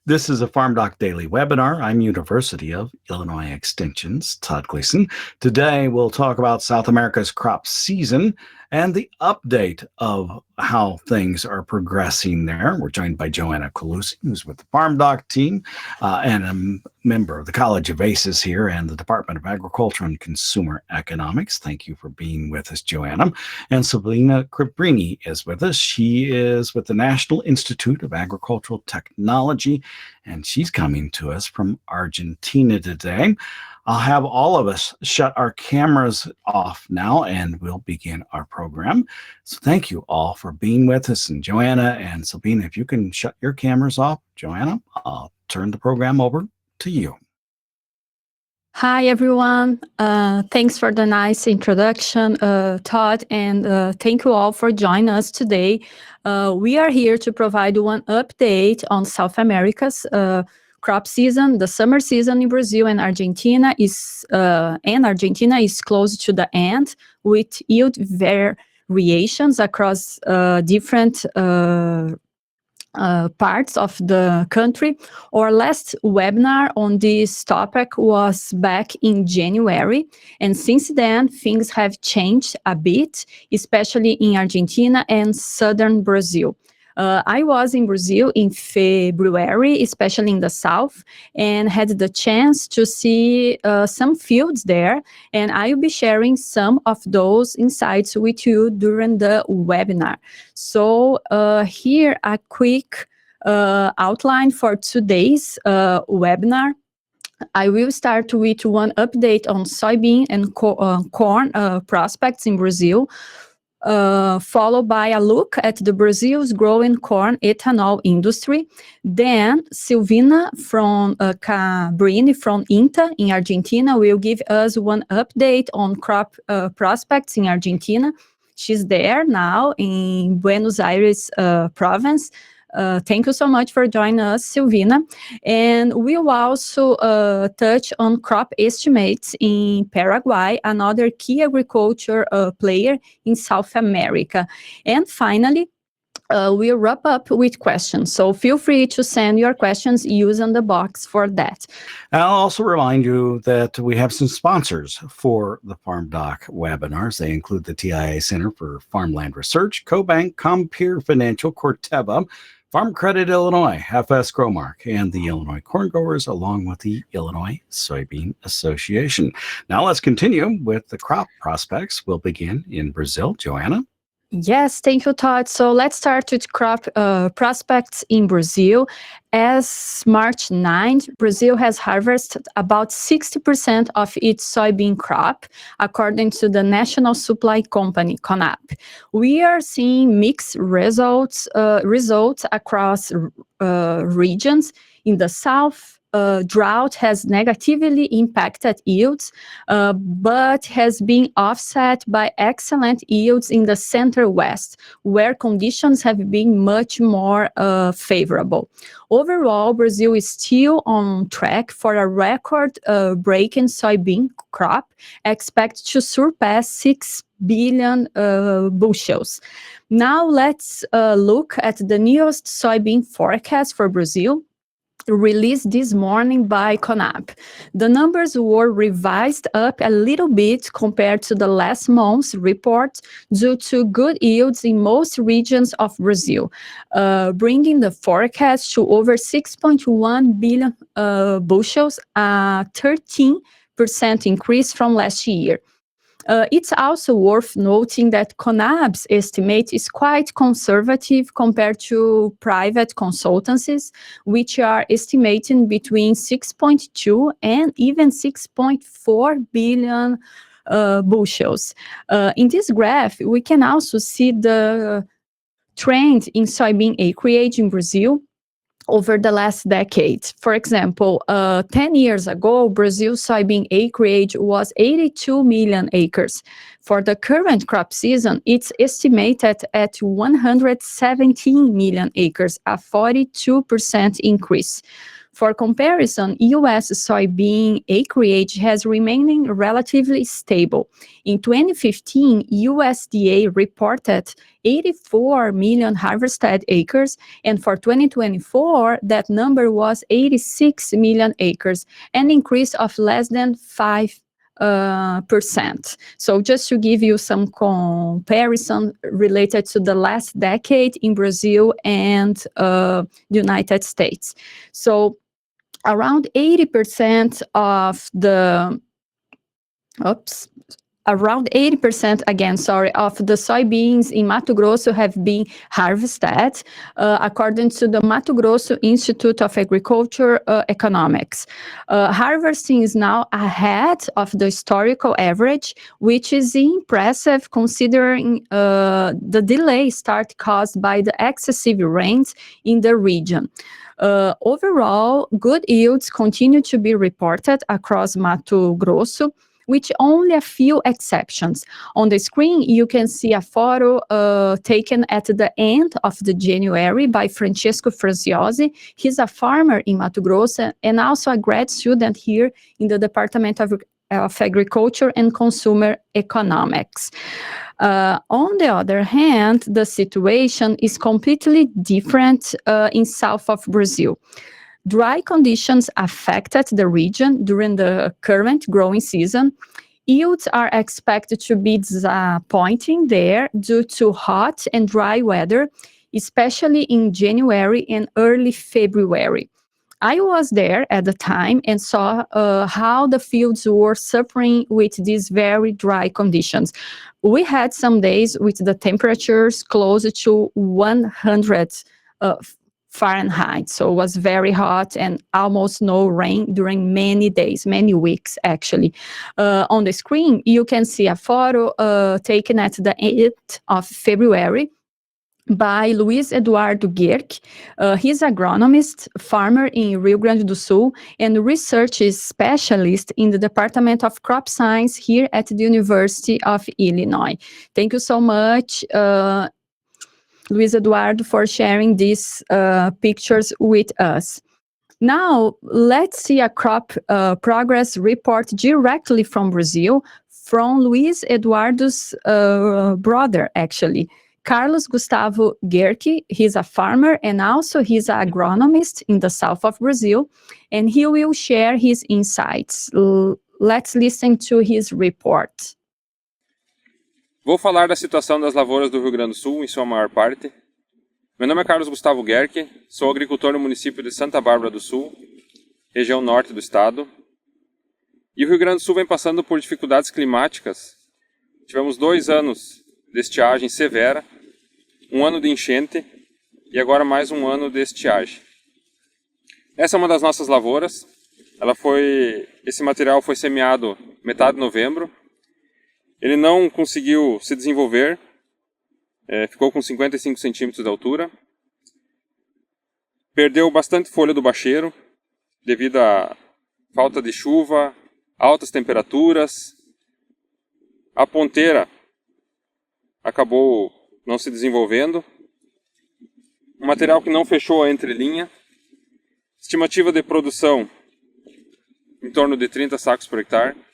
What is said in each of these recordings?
This is a FarmDoc Daily webinar. I'm University of Illinois Extension's Todd Gleason. Today, we'll talk about South America's crop season and the update of how things are progressing there. We're joined by Joana Colussi, who's with the FarmDoc team and a member of the College of ACES here and the Department of Agriculture and Consumer Economics. Thank you for being with us, Joana. And Silvina Cabrini is with us. She is with the National Institute of Agricultural Technology, and she's coming to us from Argentina today. I'll have all of us shut our cameras off now, and we'll begin our program. So thank you all for being with us. And Joana and Silvina, if you can shut your cameras off. Joana, I'll turn the program over to you. Hi, everyone. Thanks for the nice introduction, Todd, and thank you all for joining us today. We are here to provide one update on South America's crop season. The summer season in Brazil and Argentina is close to the end, with yield variations across different parts of the country. Our last webinar on this topic was back in January, and since then things have changed a bit, especially in Argentina and southern Brazil. I was in Brazil in February, especially in the south, and had the chance to see some fields there, and I will be sharing some of those insights with you during the webinar. So here a quick outline for today's webinar. I will start with one update on soybean and corn prospects in Brazil, followed by a look at the Brazil's growing corn ethanol industry. Then Silvina from Cabrini from INTA in Argentina will give us one update on crop prospects in Argentina. She's there now in Buenos Aires province. Thank you so much for joining us, Silvina. And we'll also touch on crop estimates in Paraguay, another key agriculture player in South America. And finally, we'll wrap up with questions. So feel free to send your questions using the box for that. I'll also remind you that we have some sponsors for the FarmDoc webinars. They include the TIA Center for Farmland Research, CoBank, Compeer Financial, Corteva, Farm Credit Illinois, FS Growmark, and the Illinois Corn Growers, along with the Illinois Soybean Association. Now let's continue with the crop prospects. We'll begin in Brazil. Joana? Yes, thank you, Todd. So let's start with crop prospects in Brazil. As March 9th, Brazil has harvested about 60% of its soybean crop, according to the National Supply Company, CONAP. We are seeing mixed results across regions. In the south, drought has negatively impacted yields, but has been offset by excellent yields in the center-west, where conditions have been much more favorable. Overall, Brazil is still on track for a record-breaking soybean crop, expected to surpass 6 billion bushels. Now let's look at the newest soybean forecast for Brazil, released this morning by CONAP. The numbers were revised up a little bit compared to the last month's report due to good yields in most regions of Brazil, bringing the forecast to over 6.1 billion bushels, a 13% increase from last year. It's also worth noting that CONAB's estimate is quite conservative compared to private consultancies, which are estimating between 6.2 and even 6.4 billion bushels. In this graph, we can also see the trend in soybean acreage in Brazil over the last decade. For example, 10 years ago, Brazil's soybean acreage was 82 million acres. For the current crop season, it's estimated at 117 million acres, a 42% increase. For comparison, U.S. soybean acreage has remained relatively stable. In 2015, USDA reported 84 million harvested acres, and for 2024, that number was 86 million acres, an increase of less than 5%. So just to give you some comparison related to the last decade in Brazil and the United States. So around 80% of the around 80% of the soybeans in Mato Grosso have been harvested, according to the Mato Grosso Institute of Agriculture Economics. Harvesting is now ahead of the historical average, which is impressive considering the delay caused by the excessive rains in the region. Overall, good yields continue to be reported across Mato Grosso, with only a few exceptions. On the screen, you can see a photo taken at the end of the January by Francesco Fraziosi. He's a farmer in Mato Grosso and also a grad student here in the Department of Agriculture and Consumer Economics. On the other hand, the situation is completely different in south of Brazil. Dry conditions affected the region during the current growing season. Yields are expected to be disappointing there due to hot and dry weather, especially in January and early February. I was there at the time and saw how the fields were suffering with these very dry conditions. We had some days with the temperatures close to 100 Fahrenheit, so it was very hot and almost no rain during many days, many weeks actually. On the screen, you can see a photo taken at the 8th of February by Luiz Eduardo Guerck. He's an agronomist, farmer in Rio Grande do Sul, and research specialist in the Department of Crop Science here at the University of Illinois. Thank you so much, Luiz Eduardo, for sharing these pictures with us. Now, let's see a crop progress report directly from Brazil, from Luiz Eduardo's brother, actually, Carlos Gustavo Guerck. He's a farmer and also he's an agronomist in the south of Brazil, and he will share his insights. Let's listen to his report. Vou falar da situação das lavouras do Rio Grande do Sul, em sua maior parte. Meu nome é Carlos Gustavo Guerck, sou agricultor no município de Santa Bárbara do Sul, região norte do estado. E o Rio Grande do Sul vem passando por dificuldades climáticas. Tivemos 2 anos de estiagem severa, 1 ano de enchente e agora mais 1 ano de estiagem. Essa é uma das nossas lavouras. Esse material foi semeado metade de novembro. Ele não conseguiu se desenvolver, ficou com 55 centímetros de altura. Perdeu bastante folha do bacheiro, devido à falta de chuva, altas temperaturas. A ponteira acabou não se desenvolvendo. Um material que não fechou a entrelinha. Estimativa de produção em torno de 30 sacos por hectare.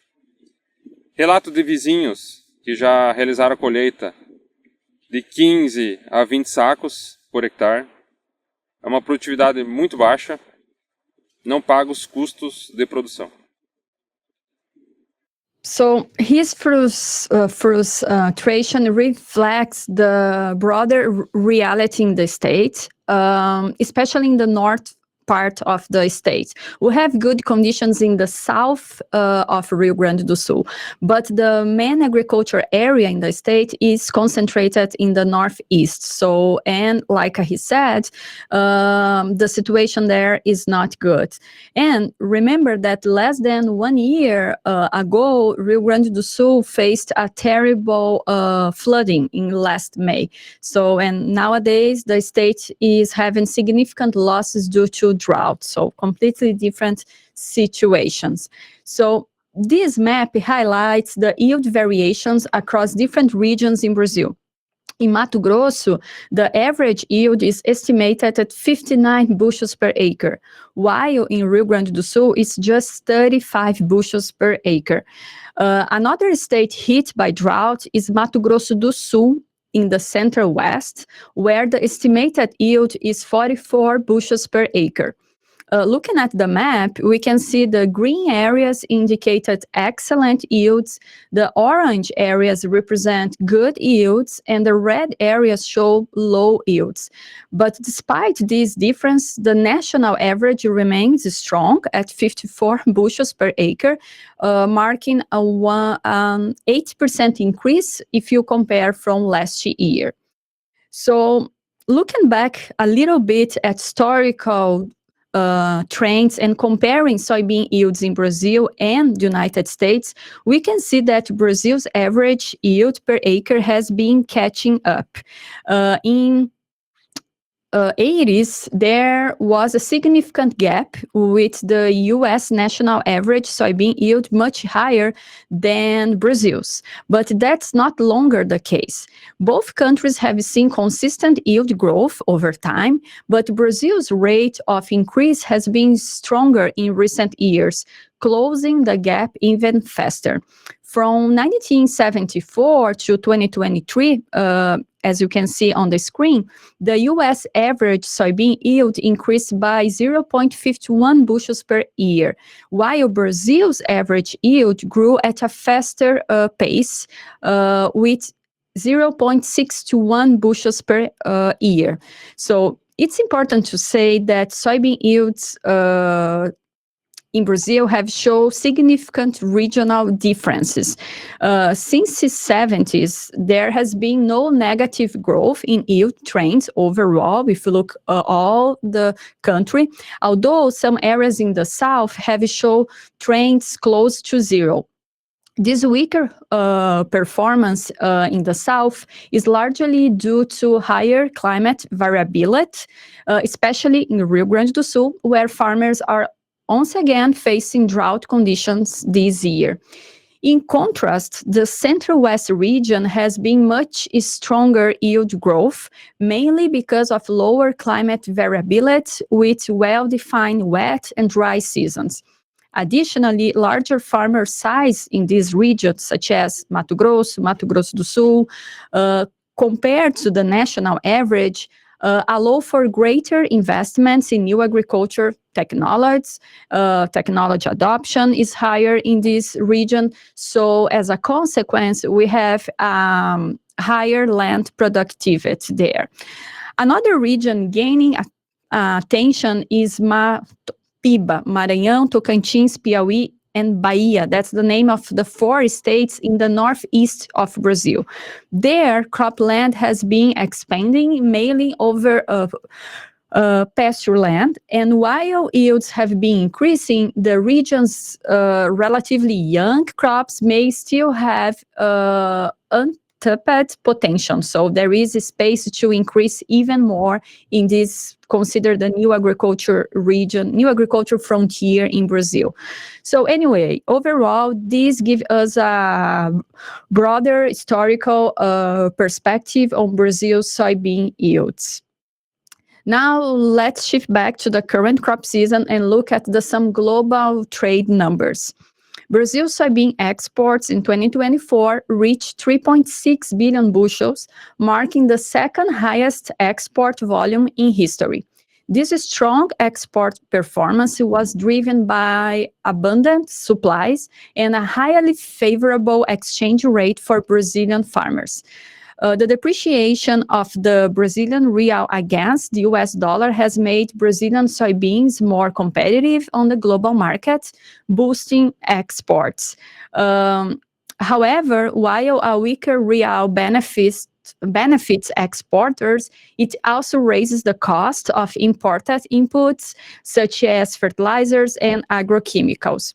Relato de vizinhos que já realizaram a colheita de 15 a 20 sacos por hectare. É uma produtividade muito baixa, não paga os custos de produção. So his frustration reflects the broader reality in the state, especially in the north part of the state. We have good conditions in the south of Rio Grande do Sul, but the main agriculture area in the state is concentrated in the northeast. So, and like he said, the situation there is not good. And remember that less than 1 year ago, Rio Grande do Sul faced a terrible flooding in last May. So, and nowadays the state is having significant losses due to drought, so completely different situations. So this map highlights the yield variations across different regions in Brazil. In Mato Grosso, the average yield is estimated at 59 bushels per acre, while in Rio Grande do Sul, it's just 35 bushels per acre. Another state hit by drought is Mato Grosso do Sul, in the central west, where the estimated yield is 44 bushels per acre. Looking at the map, we can see the green areas indicated excellent yields, the orange areas represent good yields, and the red areas show low yields. But despite this difference, the national average remains strong at 54 bushels per acre, marking a 8% increase if you compare from last year. So looking back a little bit at historical trends and comparing soybean yields in Brazil and the United States, we can see that Brazil's average yield per acre has been catching up. In 80s, there was a significant gap with the US national average soybean yield much higher than Brazil's, but that's not longer the case. Both countries have seen consistent yield growth over time, but Brazil's rate of increase has been stronger in recent years, closing the gap even faster. From 1974 to 2023, as you can see on the screen, the US average soybean yield increased by 0.51 bushels per year, while Brazil's average yield grew at a faster pace with 0.621 bushels per year. So it's important to say that soybean yields in Brazil have shown significant regional differences. Since the 70s, there has been no negative growth in yield trends overall, if you look all the country, although some areas in the south have shown trends close to zero. This weaker performance in the south is largely due to higher climate variability, especially in Rio Grande do Sul, where farmers are once again facing drought conditions this year. In contrast, the Central West region has been much stronger yield growth, mainly because of lower climate variability with well-defined wet and dry seasons. Additionally, larger farmer size in these regions, such as Mato Grosso do Sul, compared to the national average, allow for greater investments in new agriculture technologies. Technology adoption is higher in this region. So as a consequence, we have higher land productivity there. Another region gaining attention is Piba, Maranhão, Tocantins, Piauí, and Bahia. That's the name of the 4 states in the northeast of Brazil. There, cropland has been expanding mainly over pasture land, and while yields have been increasing, the region's relatively young crops may still have untapped potential. So there is a space to increase even more in this considered the new agriculture region, new agriculture frontier in Brazil. So anyway, overall, this gives us a broader historical perspective on Brazil's soybean yields. Now let's shift back to the current crop season and look at some global trade numbers. Brazil's soybean exports in 2024 reached 3.6 billion bushels, marking the second highest export volume in history. This strong export performance was driven by abundant supplies and a highly favorable exchange rate for Brazilian farmers. The depreciation of the Brazilian real against the US dollar has made Brazilian soybeans more competitive on the global market, boosting exports. However, while a weaker real benefits exporters, it also raises the cost of imported inputs such as fertilizers and agrochemicals.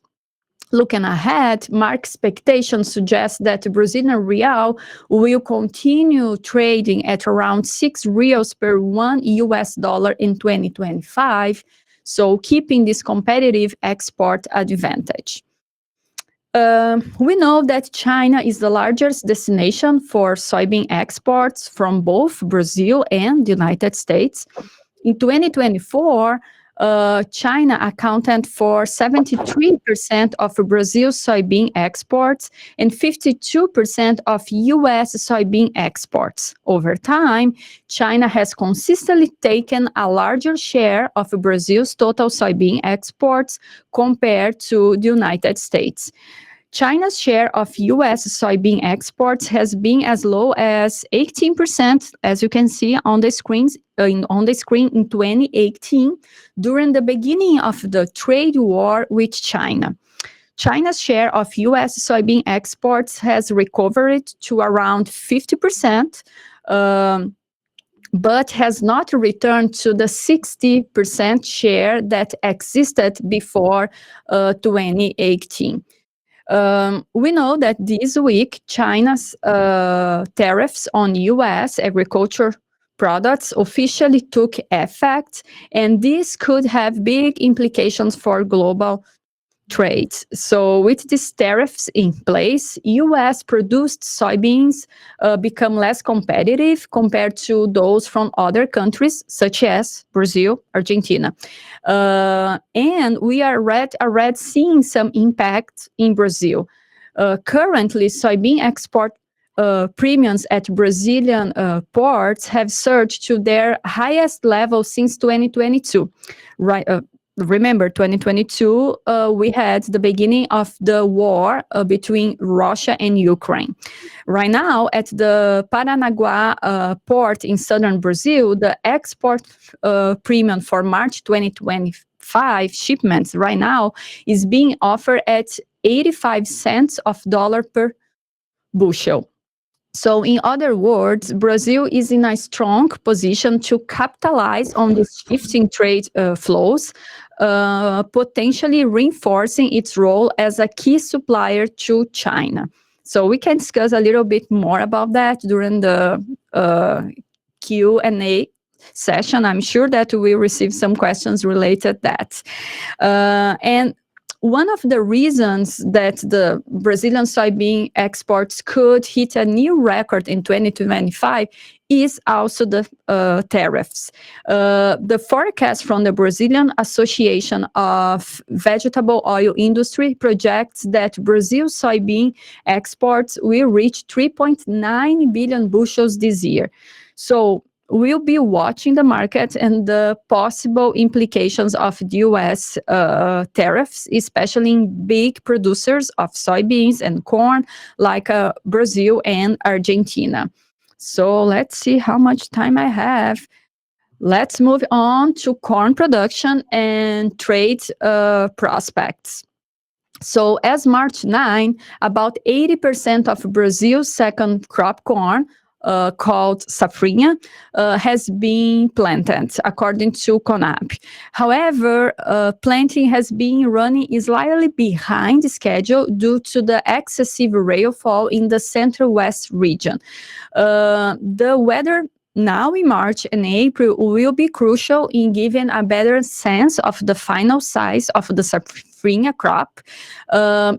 Looking ahead, market expectations suggest that the Brazilian real will continue trading at around 6 reals per $1 in 2025, so keeping this competitive export advantage. We know that China is the largest destination for soybean exports from both Brazil and the United States. In 2024, China accounted for 73% of Brazil's soybean exports and 52% of U.S. soybean exports. Over time, China has consistently taken a larger share of Brazil's total soybean exports compared to the United States. China's share of U.S. soybean exports has been as low as 18%, as you can see on the screen in 2018, during the beginning of the trade war with China. China's share of U.S. soybean exports has recovered to around 50%, but has not returned to the 60% share that existed before 2018. We know that this week, China's tariffs on U.S. agriculture products officially took effect, and this could have big implications for global trade. So with these tariffs in place, U.S. produced soybeans become less competitive compared to those from other countries such as Brazil, Argentina. And we are already seeing some impact in Brazil. Currently, soybean export premiums at Brazilian ports have surged to their highest level since 2022. Right, remember, 2022, we had the beginning of the war between Russia and Ukraine. Right now, at the Paranaguá port in southern Brazil, the export premium for March 2025 shipments right now is being offered at 85 cents of dollar per bushel. So, in other words, Brazil is in a strong position to capitalize on these shifting trade flows, potentially reinforcing its role as a key supplier to China. So, we can discuss a little bit more about that during the Q&A session. I'm sure that we will receive some questions related to that. And one of the reasons that the Brazilian soybean exports could hit a new record in 2025 is also the tariffs. The forecast from the Brazilian Association of Vegetable Oil Industry projects that Brazil's soybean exports will reach 3.9 billion bushels this year. So we'll be watching the market and the possible implications of the U.S. Tariffs, especially in big producers of soybeans and corn like Brazil and Argentina. So let's see how much time I have. Let's move on to corn production and trade prospects. So as March 9, about 80% of Brazil's second crop corn, called safrinha, has been planted, according to CONAB. However, planting has been running slightly behind schedule due to the excessive rainfall in the Central-West region. The weather now in March and April will be crucial in giving a better sense of the final size of the safrinha crop.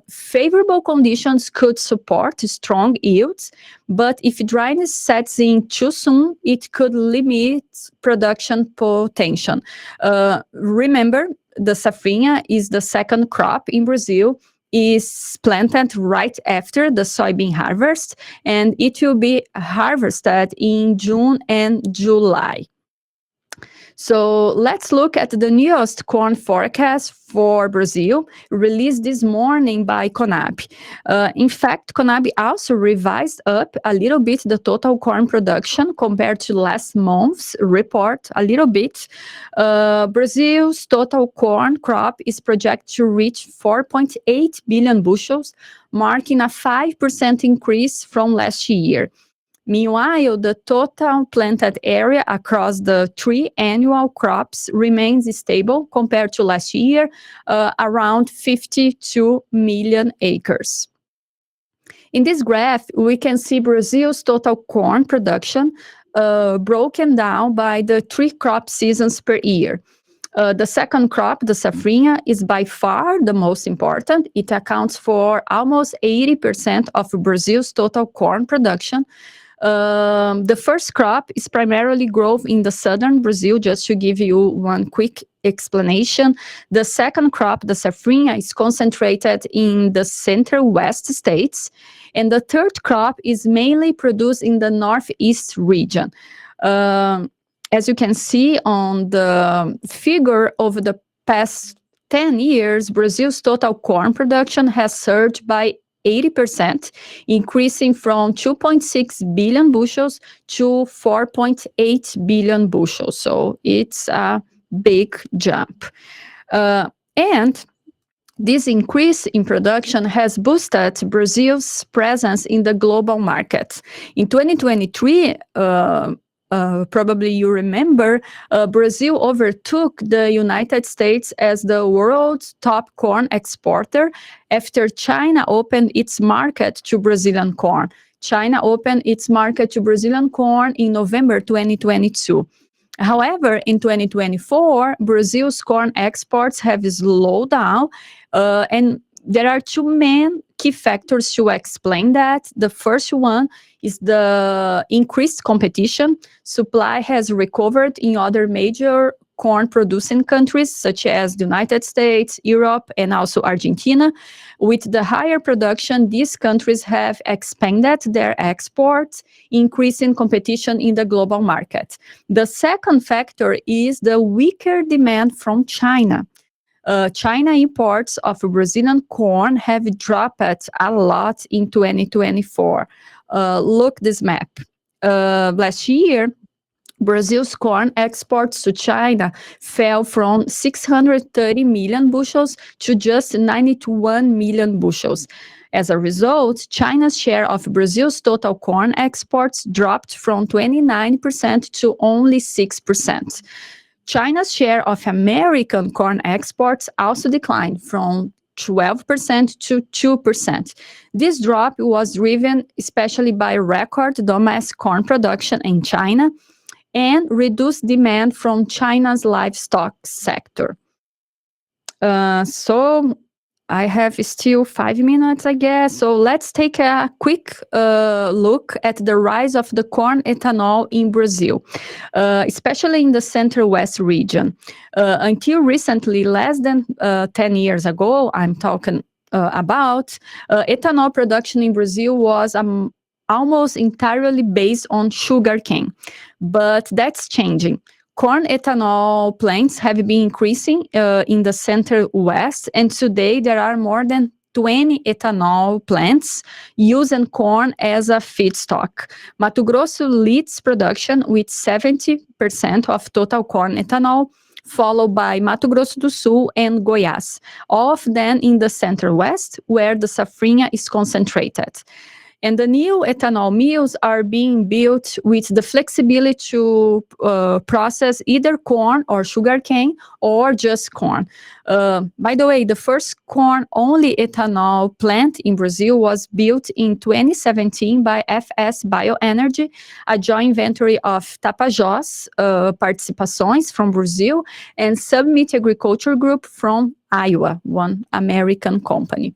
Favorable conditions could support strong yields, but if dryness sets in too soon, it could limit production potential. Remember, the safrinha is the second crop in Brazil, is planted right after the soybean harvest, and it will be harvested in June and July. So let's look at the newest corn forecast for Brazil, released this morning by CONAB. In fact, CONAB also revised up a little bit the total corn production compared to last month's report, a little bit. Brazil's total corn crop is projected to reach 4.8 billion bushels, marking a 5% increase from last year. Meanwhile, the total planted area across the three annual crops remains stable compared to last year, around 52 million acres. In this graph, we can see Brazil's total corn production broken down by the three crop seasons per year. The second crop, the safrinha, is by far the most important. It accounts for almost 80% of Brazil's total corn production. The first crop is primarily grown in the southern Brazil, just to give you one quick explanation. The second crop, the safrinha, is concentrated in the center-west states, and the third crop is mainly produced in the northeast region. As you can see on the figure, over the past 10 years, Brazil's total corn production has surged by 80%, increasing from 2.6 billion bushels to 4.8 billion bushels. So it's a big jump. And this increase in production has boosted Brazil's presence in the global market. In 2023, probably you remember, Brazil overtook the United States as the world's top corn exporter after China opened its market to Brazilian corn. China opened its market to Brazilian corn in November 2022. However, in 2024, Brazil's corn exports have slowed down, and there are two main key factors to explain that. The first one is the increased competition. Supply has recovered in other major corn-producing countries, such as the United States, Europe, and also Argentina. With the higher production, these countries have expanded their exports, increasing competition in the global market. The second factor is the weaker demand from China. China imports of Brazilian corn have dropped a lot in 2024. Look this map. Last year, Brazil's corn exports to China fell from 630 million bushels to just 91 million bushels. As a result, China's share of Brazil's total corn exports dropped from 29% to only 6%. China's share of American corn exports also declined from 12% to 2%. This drop was driven especially by record domestic corn production in China and reduced demand from China's livestock sector. So I have still 5 minutes, I guess. So let's take a quick look at the rise of the corn ethanol in Brazil, especially in the center-west region. Until recently, less than 10 years ago, I'm talking about, ethanol production in Brazil was almost entirely based on sugarcane, but that's changing. Corn ethanol plants have been increasing in the center-west, and today there are more than 20 ethanol plants using corn as a feedstock. Mato Grosso leads production with 70% of total corn ethanol, followed by Mato Grosso do Sul and Goiás, all of them in the center-west, where the safrinha is concentrated. And the new ethanol mills are being built with the flexibility to process either corn or sugarcane or just corn. By the way, the first corn-only ethanol plant in Brazil was built in 2017 by FS Bioenergy, a joint venture of Tapajós Participações from Brazil and Summit Agriculture Group from Iowa, one American company.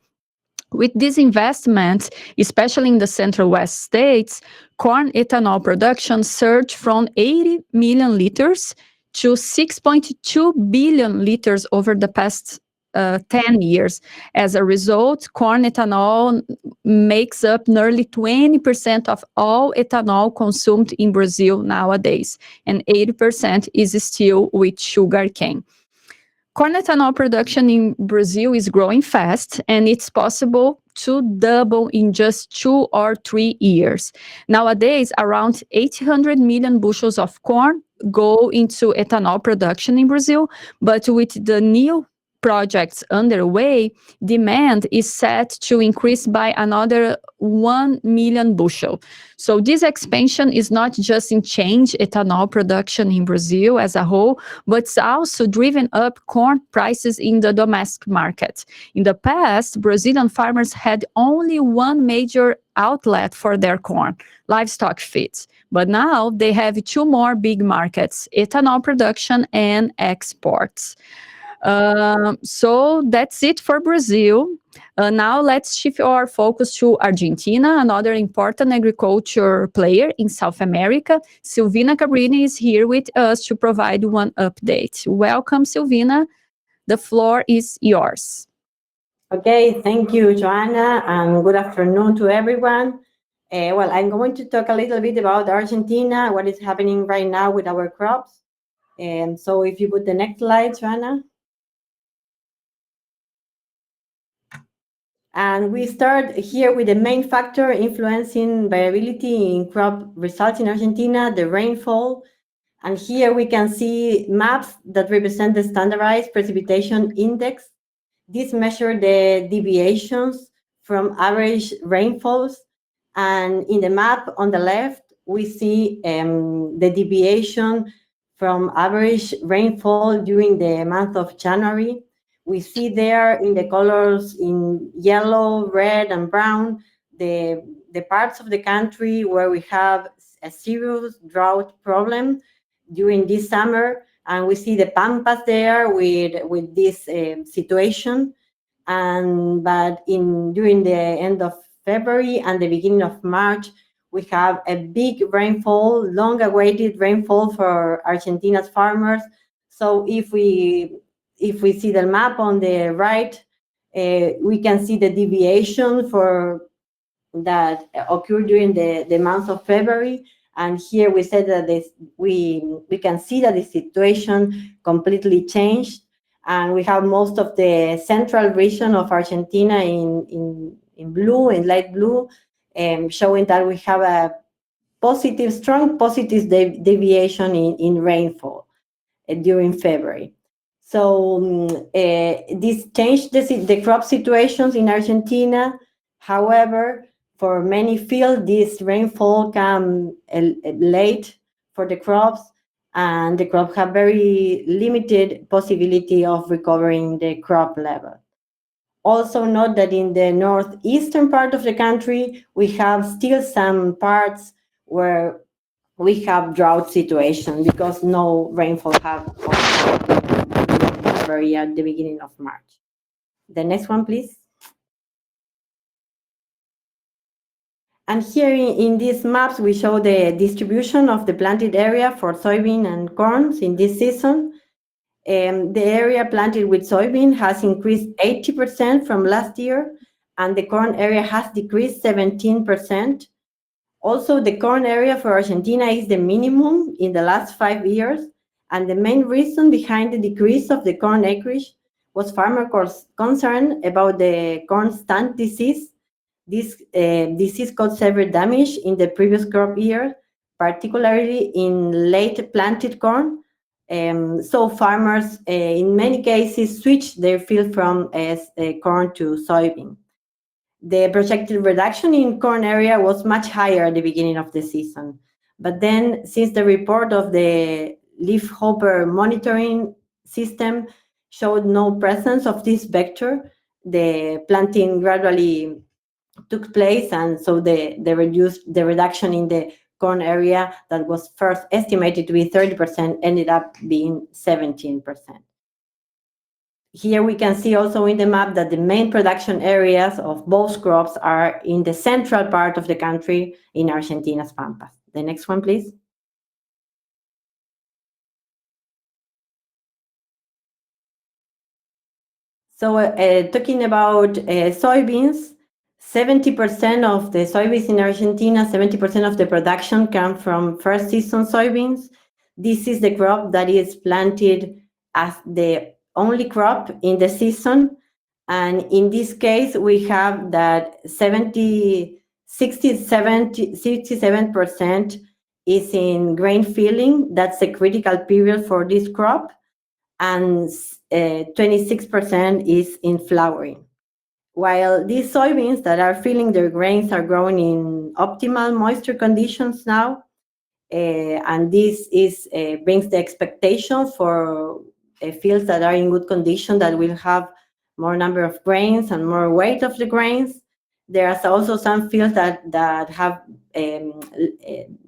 With these investments, especially in the Central-West states, corn ethanol production surged from 80 million liters to 6.2 billion liters over the past 10 years. As a result, corn ethanol makes up nearly 20% of all ethanol consumed in Brazil nowadays, and 80% is still with sugarcane. Corn ethanol production in Brazil is growing fast, and it's possible to double in just 2 or 3 years. Nowadays, around 800 million bushels of corn go into ethanol production in Brazil, but with the new projects underway, demand is set to increase by another 1 million bushel. So this expansion is not just in change ethanol production in Brazil as a whole, but it's also driven up corn prices in the domestic market. In the past, Brazilian farmers had only one major outlet for their corn, livestock feeds. But now they have two more big markets, ethanol production and exports. So that's it for Brazil. Now let's shift our focus to Argentina, another important agriculture player in South America. Silvina Cabrini is here with us to provide one update. Welcome, Silvina. The floor is yours. Okay, thank you, Joana, and good afternoon to everyone. Well, I'm going to talk a little bit about Argentina, what is happening right now with our crops. And so if you put the next slide, Joana. And we start here with the main factor influencing variability in crop results in Argentina, the rainfall. And here we can see maps that represent the standardized precipitation index. These measure the deviations from average rainfalls. And in the map on the left, we see the deviation from average rainfall during the month of January. We see there in the colors in yellow, red, and brown, the parts of the country where we have a serious drought problem during this summer. And we see the pampas there with this situation. But during the end of February and the beginning of March, we have a big rainfall, long-awaited rainfall for Argentina's farmers. So if we see the map on the right, we can see the deviation for that occurred during the month of February. And here we said that we can see that the situation completely changed. And we have most of the central region of Argentina in blue, in light blue, showing that we have a strong positive deviation in rainfall during February. So this changed the crop situations in Argentina. However, for many fields, this rainfall comes late for the crops, and the crops have very limited possibility of recovering the crop level. Also note that in the northeastern part of the country, we have still some parts where we have drought situation because no rainfall have February at the beginning of March. The next one, please. And here in these maps, we show the distribution of the planted area for soybean and corn in this season. The area planted with soybean has increased 80% from last year, and the corn area has decreased 17%. Also, the corn area for Argentina is the minimum in the last 5 years, and the main reason behind the decrease of the corn acreage was farmer concern about the corn stunt disease. This disease caused severe damage in the previous crop year, particularly in late planted corn. So farmers, in many cases, switched their field from corn to soybean. The projected reduction in corn area was much higher at the beginning of the season. But then, since the report of the leafhopper monitoring system showed no presence of this vector, the planting gradually took place, and so the reduction in the corn area that was first estimated to be 30% ended up being 17%. Here we can see also in the map that the main production areas of both crops are in the central part of the country in Argentina's pampas. The next one, please. So talking about soybeans, 70% of the soybeans in Argentina, 70% of the production come from first season soybeans. This is the crop that is planted as the only crop in the season. And in this case, we have that 67% is in grain filling. That's a critical period for this crop. And 26% is in flowering. While these soybeans that are filling their grains are growing in optimal moisture conditions now, and this brings the expectation for fields that are in good condition that will have more number of grains and more weight of the grains. There are also some fields that have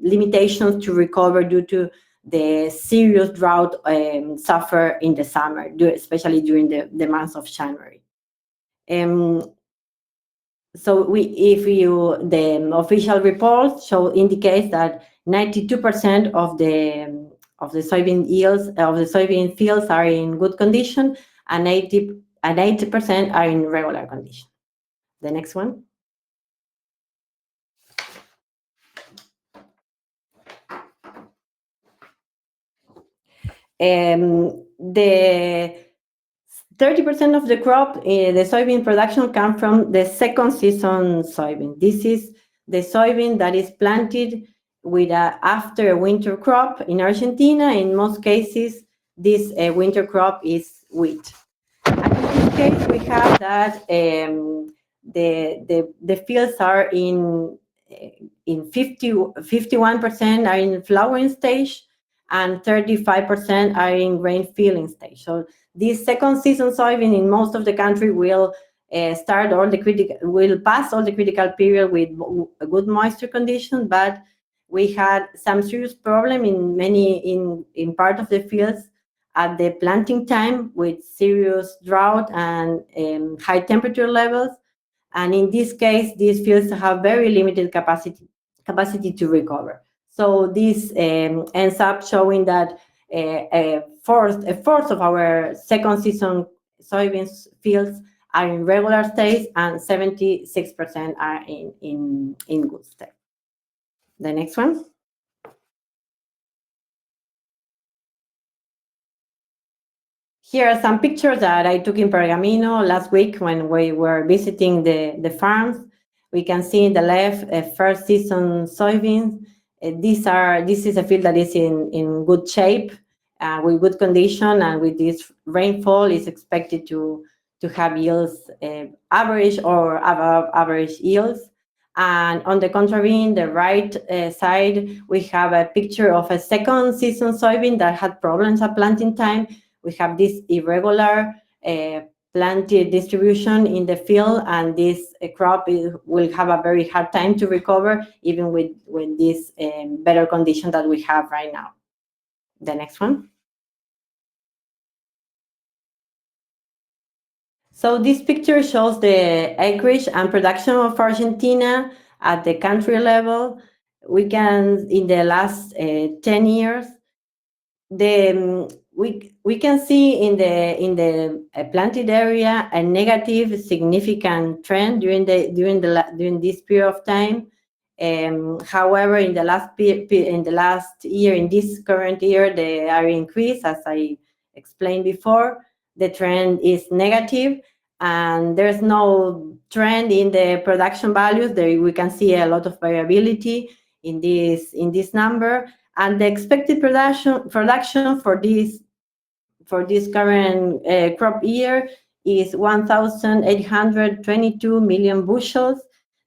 limitations to recover due to the serious drought suffer in the summer, especially during the month of January. So the official report indicates that 92% of the soybean yields of the soybean fields are in good condition, and 80% are in regular condition. The next one. The 30% of the crop, the soybean production, comes from the second season soybean. This is the soybean that is planted after a winter crop in Argentina. In most cases, this winter crop is wheat. And in this case, we have that the fields are in 51% are in flowering stage, and 35% are in grain filling stage. So this second season soybean in most of the country will pass all the critical period with a good moisture condition, but we had some serious problem in part of the fields at the planting time with serious drought and high temperature levels. And in this case, these fields have very limited capacity to recover. So this ends up showing that a fourth of our second season soybeans fields are in regular state, and 76% are in good state. The next one. Here are some pictures that I took in Pergamino last week when we were visiting the farms. We can see in the left first season soybeans. This is a field that is in good shape, with good condition, and with this rainfall is expected to have yields average or above average yields. And on the contrary, in the right side, we have a picture of a second season soybean that had problems at planting time. We have this irregular planted distribution in the field, and this crop will have a very hard time to recover, even with this better condition that we have right now. The next one. So this picture shows the acreage and production of Argentina at the country level. We can, in the last 10 years, we can see in the planted area a negative significant trend during this period of time. However, in the last year, in this current year, the area increased, as I explained before. The trend is negative, and there's no trend in the production values. There we can see a lot of variability in this number, and the expected production for this current crop year is 1,822 million bushels.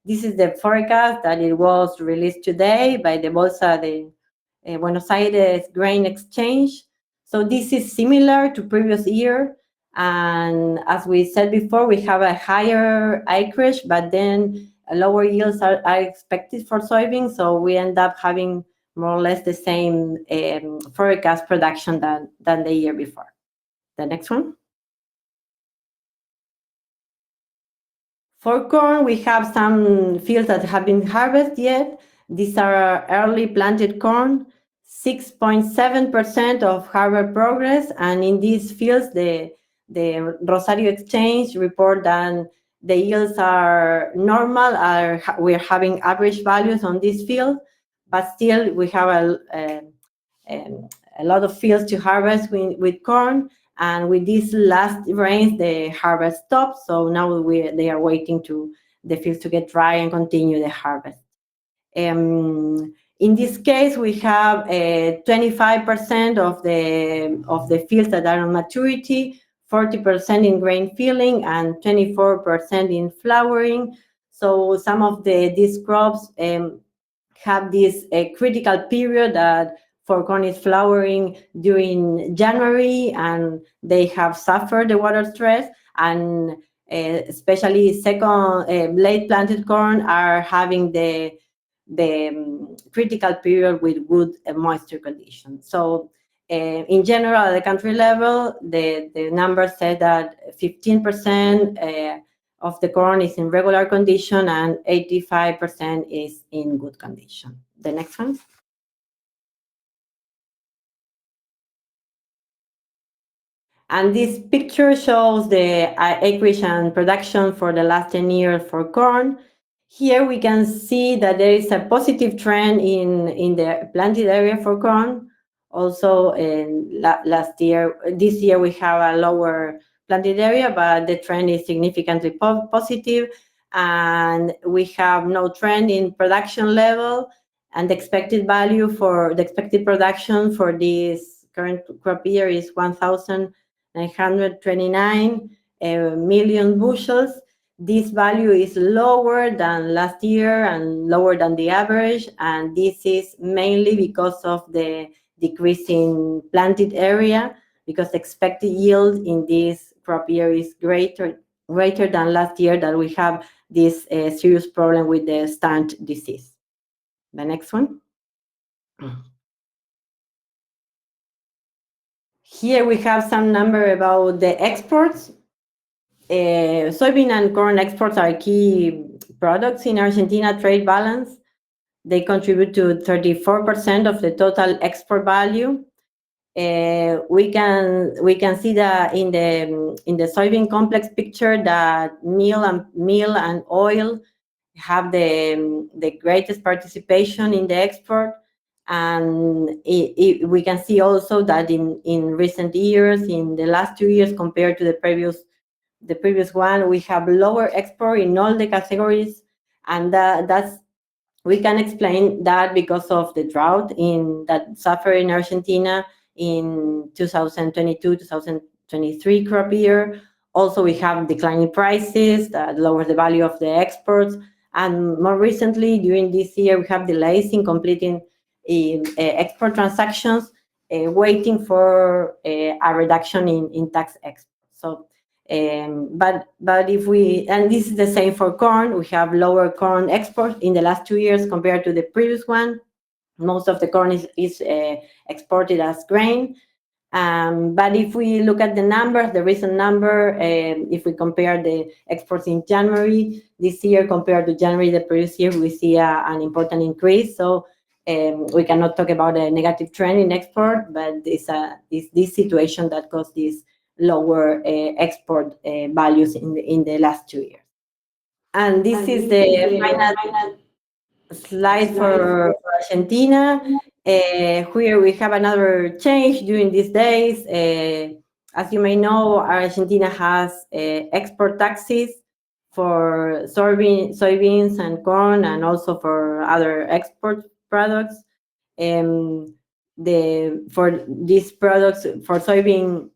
This is the forecast that it was released today by the Bolsa de Buenos Aires Grain Exchange. So this is similar to previous year. And as we said before, we have a higher acreage, but then lower yields are expected for soybeans. So we end up having more or less the same forecast production than the year before. The next one. For corn, we have some fields that have been harvested yet. These are early planted corn, 6.7% of harvest progress. And in these fields, the Rosario Exchange report that the yields are normal. We're having average values on this field, but still we have a lot of fields to harvest with corn. And with these last rains, the harvest stopped. So now they are waiting to the fields to get dry and continue the harvest. In this case, we have 25% of the fields that are on maturity, 40% in grain filling, and 24% in flowering. So some of these crops have this critical period that for corn is flowering during January, and they have suffered the water stress, and especially late planted corn are having the critical period with good moisture conditions. So in general, at the country level, the numbers said that 15% of the corn is in regular condition and 85% is in good condition. The next one. And this picture shows the acreage and production for the last 10 years for corn. Here we can see that there is a positive trend in the planted area for corn. Also, this year we have a lower planted area, but the trend is significantly positive. And we have no trend in production level, and the expected value for the expected production for this current crop year is 1,929 million bushels. This value is lower than last year and lower than the average, and this is mainly because of the decrease in planted area, because expected yield in this crop year is greater than last year, that we have this serious problem with the stunt disease. The next one. Here we have some number about the exports. Soybean and corn exports are key products in Argentina trade balance. They contribute to 34% of the total export value. We can see that in the soybean complex picture that meal and oil have the greatest participation in the export. And we can see also that in recent years, in the last 2 years compared to the previous one, we have lower export in all the categories, and we can explain that because of the drought that suffered in Argentina in 2022-2023 crop year. Also, we have declining prices that lower the value of the exports, and more recently during this year we have delays in completing export transactions, waiting for a reduction in tax exports. So, but if and this is the same for corn, we have lower corn export in the last 2 years compared to the previous one. Most of the corn is exported as grain. But if we look at the numbers, the recent number, if we compare the exports in January this year compared to January the previous year, we see an important increase. So we cannot talk about a negative trend in export, but it's this situation that caused these lower export values in the last 2 years. And this is the final slide for Argentina. Here we have another change during these days. As you may know, Argentina has export taxes for soybeans and corn, and also for other export products. For these products, for soybean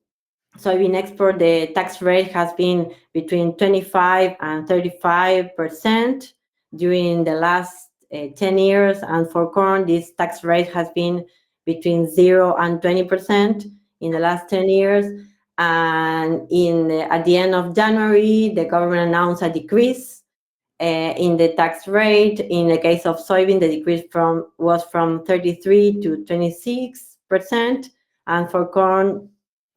export, the tax rate has been between 25 and 35% during the last 10 years, and for corn, this tax rate has been between 0 and 20% in the last 10 years. And at the end of January, the government announced a decrease in the tax rate. In the case of soybean, the decrease was from 33 to 26%, and for corn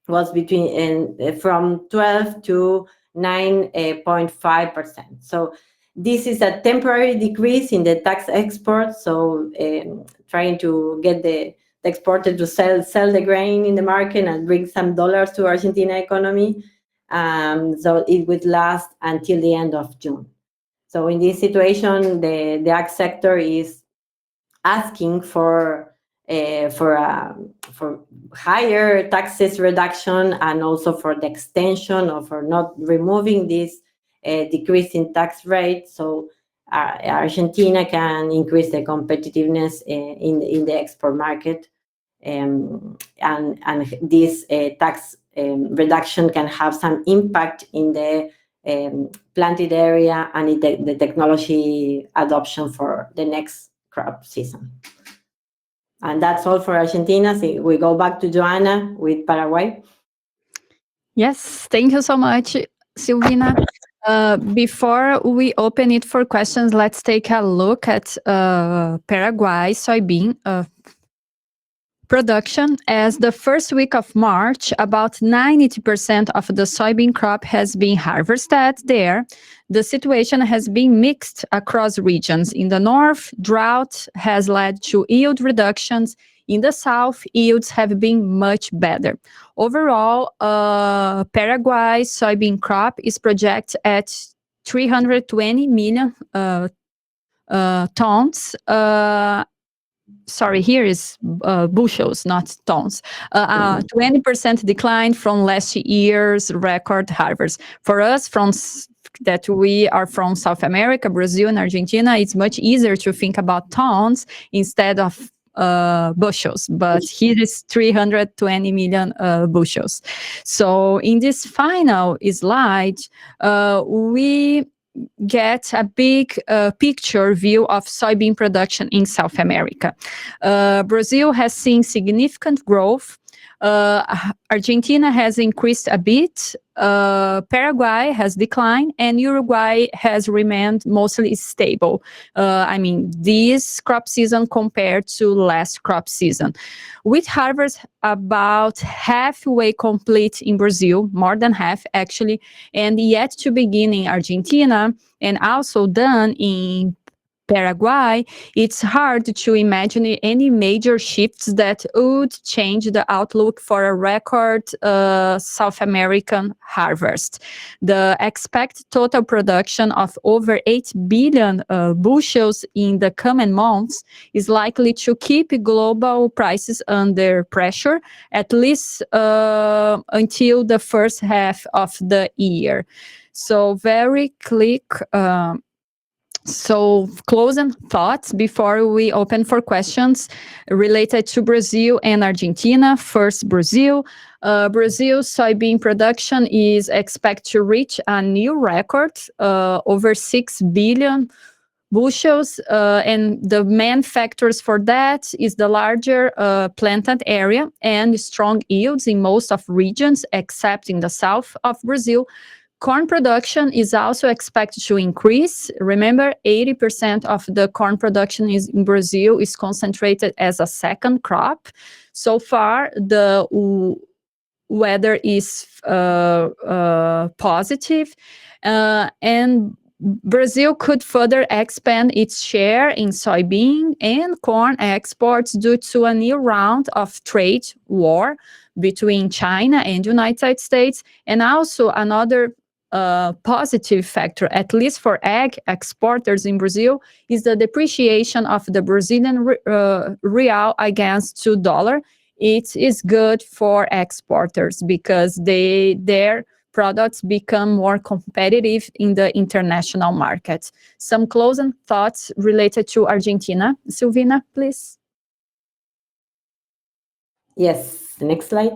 was from 12 to 9.5%. So this is a temporary decrease in the tax export. So trying to get the exporter to sell the grain in the market and bring some dollars to Argentina economy. So it would last until the end of June. So in this situation, the ag sector is asking for higher taxes reduction, and also for the extension, or for not removing this decrease in tax rate, so Argentina can increase the competitiveness in the export market, and this tax reduction can have some impact in the planted area and in the technology adoption for the next crop season. And that's all for Argentina. So we go back to Joana with Paraguay. Yes, thank you so much, Silvina. Before we open it for questions, let's take a look at Paraguay soybean production. As the first week of March, about 90% of the soybean crop has been harvested there. The situation has been mixed across regions. In the north, drought has led to yield reductions. In the south, yields have been much better. Overall, Paraguay soybean crop is projected at 320 million tons. Sorry, here is bushels, not tons. 20% decline from last year's record harvest. For us, that we are from South America, Brazil and Argentina, it's much easier to think about tons instead of bushels, but here is 320 million bushels. So in this final slide, we get a big picture view of soybean production in South America. Brazil has seen significant growth. Argentina has increased a bit. Paraguay has declined, and Uruguay has remained mostly stable. This crop season compared to last crop season. With harvest about halfway complete in Brazil, more than half actually, and yet to begin in Argentina, and also done in Paraguay, it's hard to imagine any major shifts that would change the outlook for a record South American harvest. The expected total production of over 8 billion bushels in the coming months is likely to keep global prices under pressure, at least until the first half of the year. So very quick. So closing thoughts before we open for questions related to Brazil and Argentina. First, Brazil. Brazil's soybean production is expected to reach a new record, over 6 billion bushels. And the main factors for that is the larger planted area and strong yields in most of regions, except in the south of Brazil. Corn production is also expected to increase. Remember, 80% of the corn production in Brazil is concentrated as a second crop. So far, the weather is positive, and Brazil could further expand its share in soybean and corn exports due to a new round of trade war between China and United States, and also another positive factor, at least for egg exporters in Brazil, is the depreciation of the Brazilian real against $2. It is good for exporters because their products become more competitive in the international market. Some closing thoughts related to Argentina. Silvina, please. Yes, the next slide.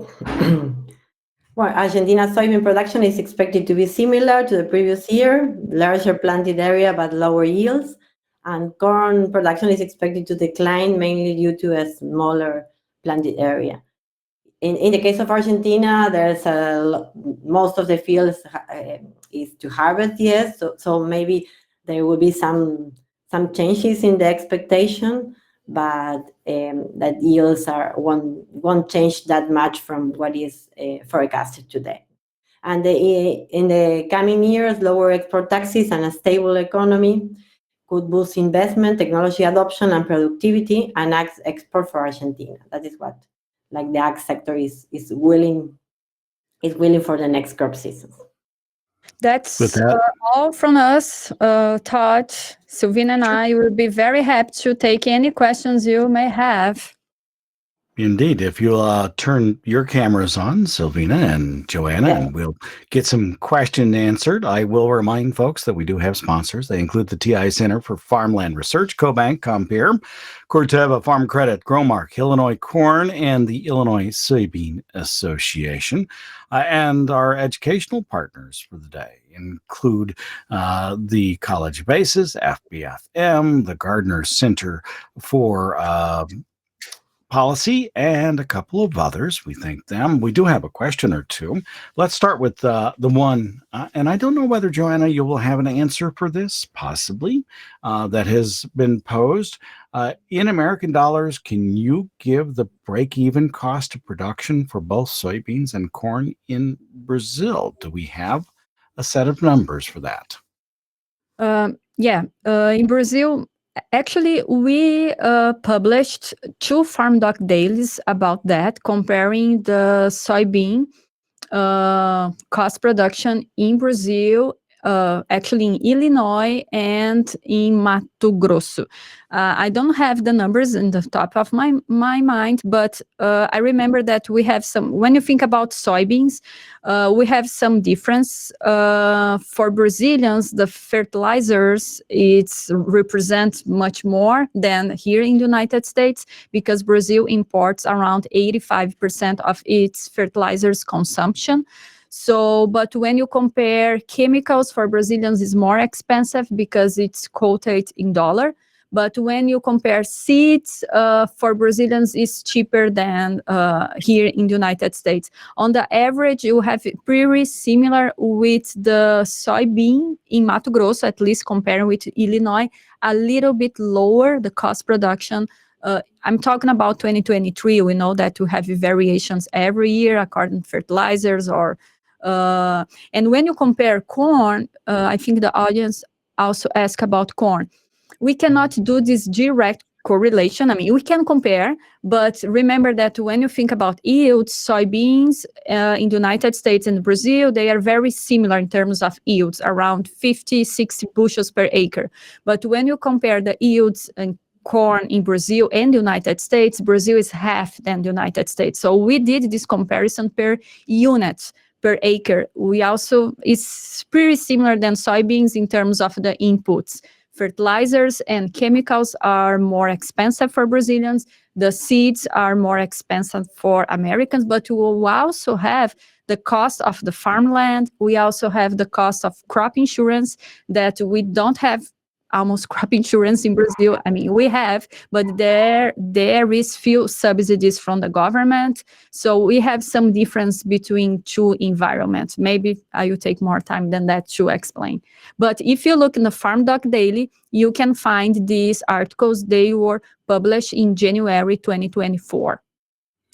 Well, Argentina's soybean production is expected to be similar to the previous year, larger planted area but lower yields, and corn production is expected to decline mainly due to a smaller planted area. In the case of Argentina, there's most of the fields is to harvest, yes, so maybe there will be some changes in the expectation, but that yields won't change that much from what is forecasted today. And in the coming years, lower export taxes and a stable economy could boost investment, technology adoption, and productivity, and export for Argentina. That is what, like, the ag sector is willing for the next crop season. That's all from us, Todd. Silvina and I will be very happy to take any questions you may have. Indeed. If you'll turn your cameras on, Silvina and Joanna, Yeah. and we'll get some questions answered. I will remind folks that we do have sponsors. They include the TI Center for Farmland Research, CoBank, Compere, Corteva Farm Credit, Growmark, Illinois Corn, and the Illinois Soybean Association. And our educational partners for the day include the College Bases, FBFM, the Gardner Center for Policy, and a couple of others. We thank them. We do have a question or two. Let's start with the one, and I don't know whether, Joanna, you will have an answer for this, possibly, that has been posed. In American dollars, can you give the break-even cost of production for both soybeans and corn in Brazil? Do we have a set of numbers for that? In Brazil, actually, we published 2 farmdoc dailies about that, comparing the soybean cost production in Brazil, actually in Illinois and in Mato Grosso. I don't have the numbers in the top of my mind, but I remember that we have some, when you think about soybeans, we have some difference. For Brazilians, the fertilizers, it's represent much more than here in the United States, because Brazil imports around 85% of its fertilizers consumption. So, but when you compare chemicals, for Brazilians is more expensive because it's quoted in dollar. But when you compare seeds, for Brazilians is cheaper than here in the United States. On the average, you have it pretty similar with the soybean in Mato Grosso, at least comparing with Illinois, a little bit lower the cost production. I'm talking about 2023. We know that we have variations every year according to fertilizers or and when you compare corn, I think the audience also asked about corn. We cannot do this direct correlation. I mean, we can compare, but remember that when you think about yields, soybeans in the United States and Brazil, they are very similar in terms of yields, around 50, 60 bushels per acre. But when you compare the yields in corn in Brazil and the United States, Brazil is half than the United States. So we did this comparison per unit per acre. We also, it's pretty similar than soybeans in terms of the inputs. Fertilizers and chemicals are more expensive for Brazilians. The seeds are more expensive for Americans, but we will also have the cost of the farmland. We also have the cost of crop insurance that we don't have almost crop insurance in Brazil. I mean, we have, but there is few subsidies from the government. So we have some difference between 2 environments. Maybe I will take more time than that to explain. But if you look in the FarmDoc Daily, you can find these articles. They were published in January 2024.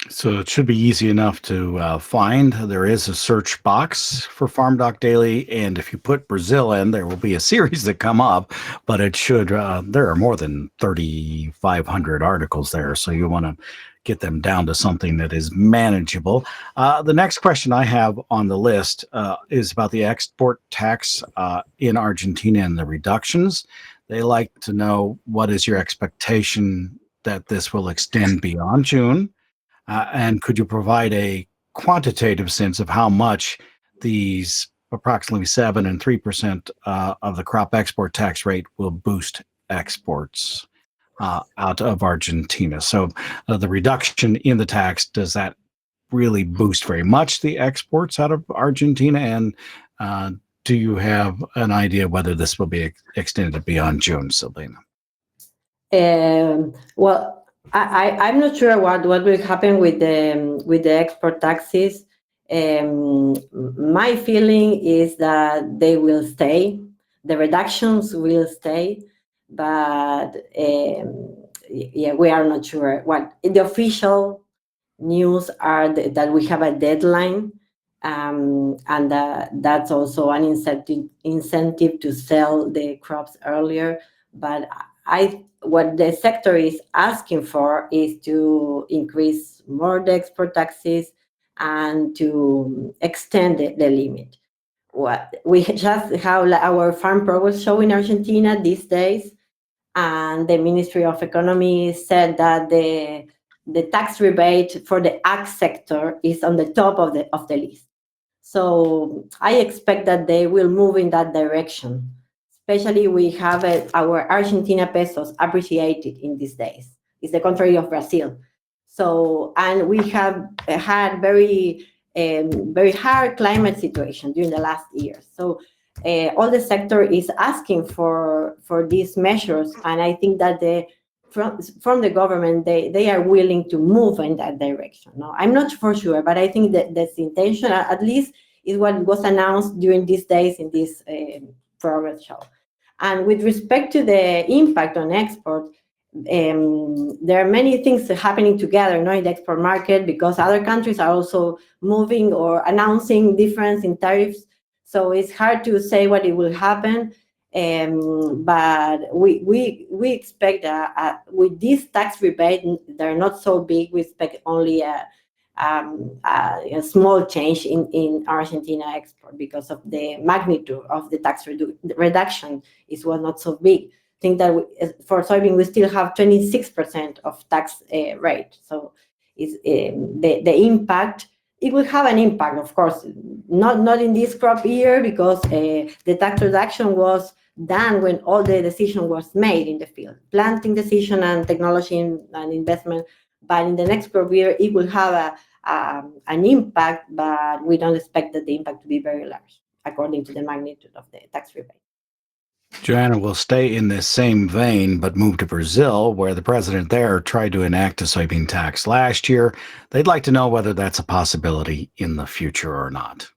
So it should be easy enough to find. There is a search box for FarmDoc Daily, and if you put Brazil in, there will be a series that come up, but it should, there are more than 3,500 articles there, so you want to get them down to something that is manageable. The next question I have on the list is about the export tax in Argentina and the reductions. They like to know, what is your expectation that this will extend beyond June? And could you provide a quantitative sense of how much these approximately 7% and 3% of the crop export tax rate will boost exports out of Argentina? So the reduction in the tax, does that really boost very much the exports out of Argentina? And do you have an idea whether this will be extended beyond June, Silvina? Well, I'm not sure what will happen with the export taxes. My feeling is that they will stay. The reductions will stay, but we are not sure. What the official news are that we have a deadline, and that's also an incentive to sell the crops earlier. But what the sector is asking for is to increase more the export taxes and to extend the limit. What we just have our farm progress show in Argentina these days, and the Ministry of Economy said that the the tax rebate for the ag sector is on the top of the list. So I expect that they will move in that direction. Especially we have our Argentina pesos appreciated in these days. It's the contrary of Brazil. So, and we have had very hard climate situation during the last years. So all the sector is asking for these measures. And I think that from the government, they are willing to move in that direction. No, I'm not for sure, but I think that that's the intention, at least is what was announced during these days in this progress show. And with respect to the impact on export, there are many things happening together, in the export market, because other countries are also moving or announcing difference in tariffs. So it's hard to say what it will happen. But we expect with this tax rebate, they're not so big. We expect only a small change in Argentina export because of the magnitude of the tax reduction was not so big. I think that for soybean, we still have 26% of tax rate. So the impact, it will have an impact, of course, not in this crop year, because the tax reduction was done when all the decision was made in the field, planting decision and technology and investment. But in the next crop year, it will have an impact, but we don't expect that the impact to be very large, according to the magnitude of the tax rebate. Joana will stay in this same vein, but move to Brazil, where the president there tried to enact a soybean tax last year. They'd like to know whether that's a possibility in the future or not.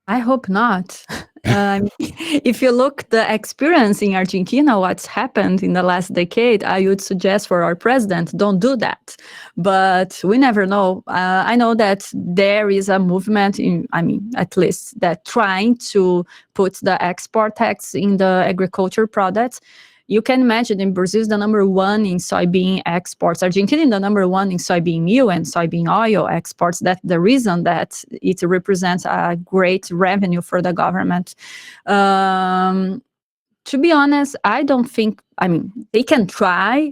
I hope not. If you look the experience in Argentina, what's happened in the last decade, I would suggest for our president, don't do that. But we never know. I know that there is a movement at least that trying to put the export tax in the agriculture products. You can imagine in Brazil is the number one in soybean exports. Argentina is the number one in soybean meal and soybean oil exports. That's the reason that it represents a great revenue for the government. To be honest, I don't think, they can try.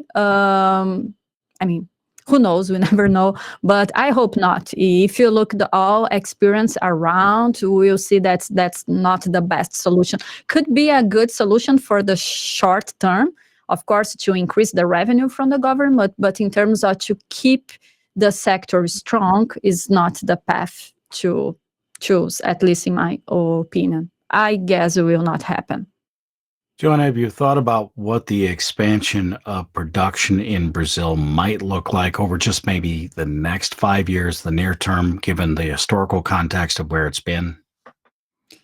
Who knows? We never know. But I hope not. If you look the all experience around, we'll see that that's not the best solution. Could be a good solution for the short term, of course, to increase the revenue from the government. But in terms of to keep the sector strong, is not the path to choose, at least in my opinion. I guess it will not happen. Joana, have you thought about what the expansion of production in Brazil might look like over just maybe the next 5 years, the near term, given the historical context of where it's been?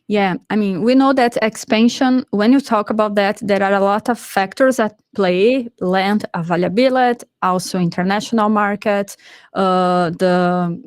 Yeah, we know that expansion, when you talk about that, there are a lot of factors at play: land availability, also international market, the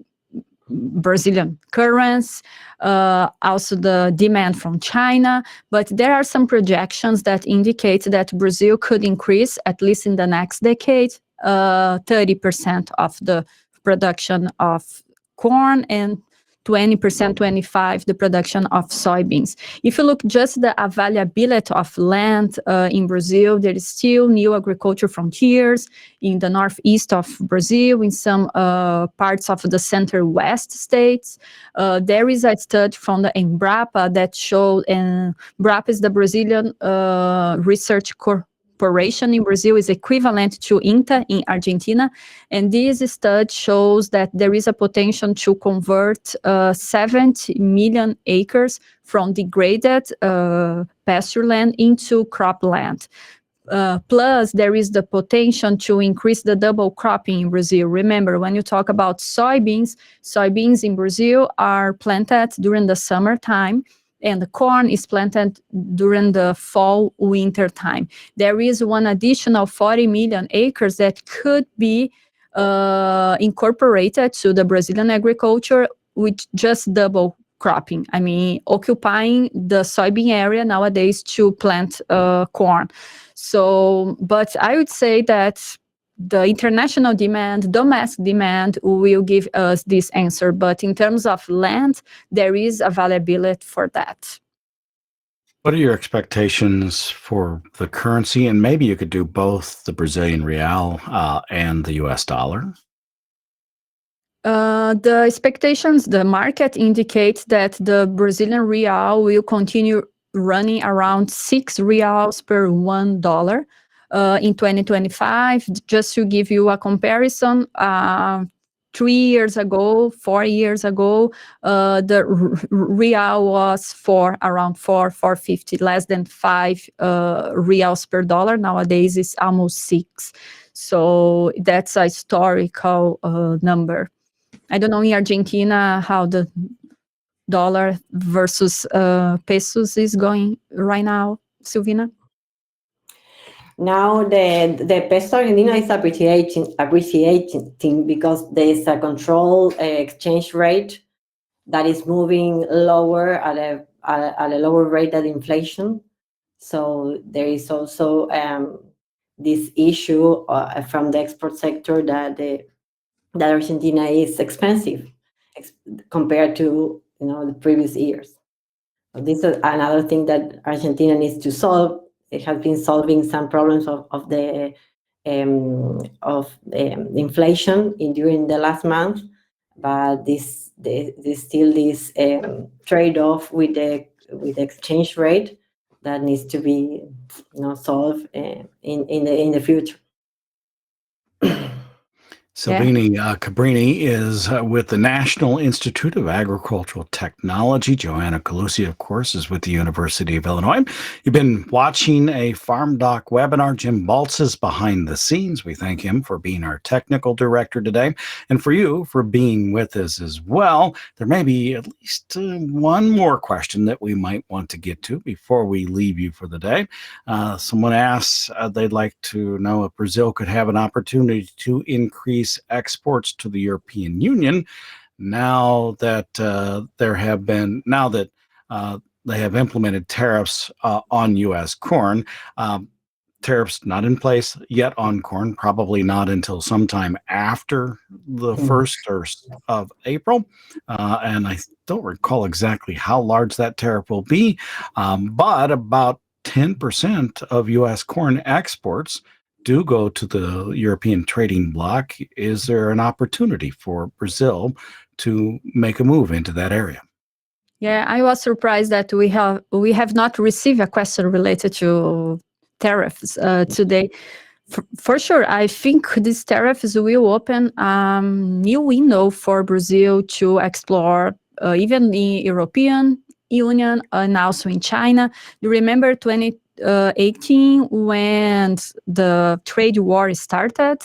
Brazilian currency, also the demand from China. But there are some projections that indicate that Brazil could increase, at least in the next decade, 30% of the production of corn and 20%, 25% the production of soybeans. If you look just the availability of land in Brazil, there is still new agriculture frontiers in the northeast of Brazil, in some parts of the center-west states. There is a study from the Embrapa that showed, and Embrapa is the Brazilian research corporation in Brazil, is equivalent to INTA in Argentina. And this study shows that there is a potential to convert 70 million acres from degraded pasture land into cropland. Plus, there is the potential to increase the double cropping in Brazil. Remember, when you talk about soybeans in Brazil are planted during the summertime, and the corn is planted during the fall, winter time. There is one additional 40 million acres that could be incorporated to the Brazilian agriculture with just double cropping. Occupying the soybean area nowadays to plant corn. So, but I would say that the international demand, domestic demand will give us this answer. But in terms of land, there is availability for that. What are your expectations for the currency? And maybe you could do both the Brazilian real and the US dollar. The expectations, the market indicates that the Brazilian real will continue running around 6 reals per $1 in 2025. Just to give you a comparison, 3 years ago, 4 years ago, the real was around 4.50, less than 5 reals per dollar. Nowadays, it's almost 6. So that's a historical number. I don't know in Argentina how the dollar versus pesos is going right now, Silvina. Now the peso Argentina is appreciating because there is a control exchange rate that is moving lower at a lower rate than inflation. So there is also this issue from the export sector that Argentina is expensive compared to the previous years. So this is another thing that Argentina needs to solve. It has been solving some problems of the inflation during the last month, but there's still this trade-off with the exchange rate that needs to be solved in the future. Silvina Cabrini is with the National Institute of Agricultural Technology. Joana Colussi, of course, is with the University of Illinois. You've been watching a FarmDoc webinar. Jim Baltz is behind the scenes. We thank him for being our technical director today, and for you for being with us as well. There may be at least one more question that we might want to get to before we leave you for the day. Someone asks they'd like to know if Brazil could have an opportunity to increase exports to the European Union now that they have implemented tariffs on U.S. corn. Tariffs not in place yet on corn, probably not until sometime after the 1st of April. And I don't recall exactly how large that tariff will be, but about 10% of U.S. corn exports do go to the European trading bloc. Is there an opportunity for Brazil to make a move into that area? Yeah, I was surprised that we have not received a question related to tariffs today. For sure, I think these tariffs will open a new window for Brazil to explore even the European Union and also in China. You remember 2018 when the trade war started?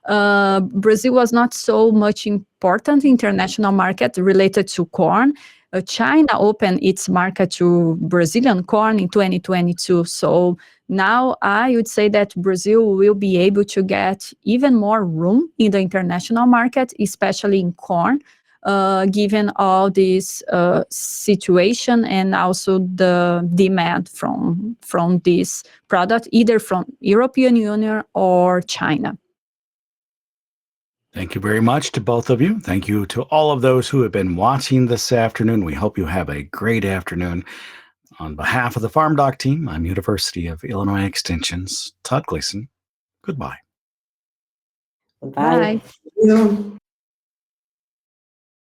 Brazil was not so much important in international market related to corn. China opened its market to Brazilian corn in 2022. So now I would say that Brazil will be able to get even more room in the international market, especially in corn, given all this situation and also the demand from this product, either from European Union or China. Thank you very much to both of you. Thank you to all of those who have been watching this afternoon. We hope you have a great afternoon. On behalf of the FarmDoc team, I'm University of Illinois Extension's Todd Gleason. Goodbye. Bye. Bye.